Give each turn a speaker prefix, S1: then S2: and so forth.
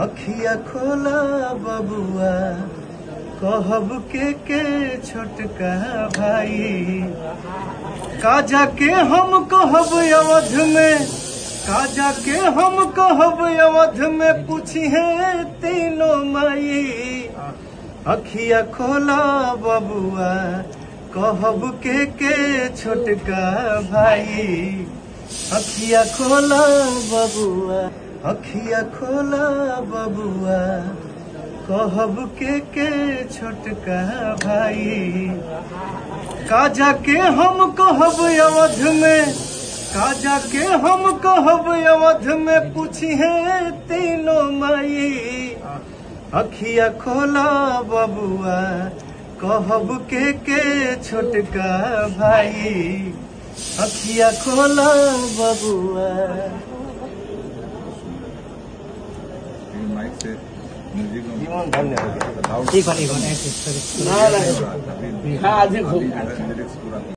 S1: अखिया खोला बबुआ कहब के छोटका भाई काजा के हम कहब अवध में काजा के हम कहब अवध में पूछिए तीनों माई अखिया खोला बबुआ कहब के छोटका भाई अखिया खोला बबुआ अखिया खोला बबुआ कहब के छोटका भाई काजा के हम कहब अवध में काजा के हम कहब अवध में पूछिए तीनों माई अखिया खोला बबुआ कहब के छोटका भाई अखिया खोला बबुआ।
S2: धन्यवाद।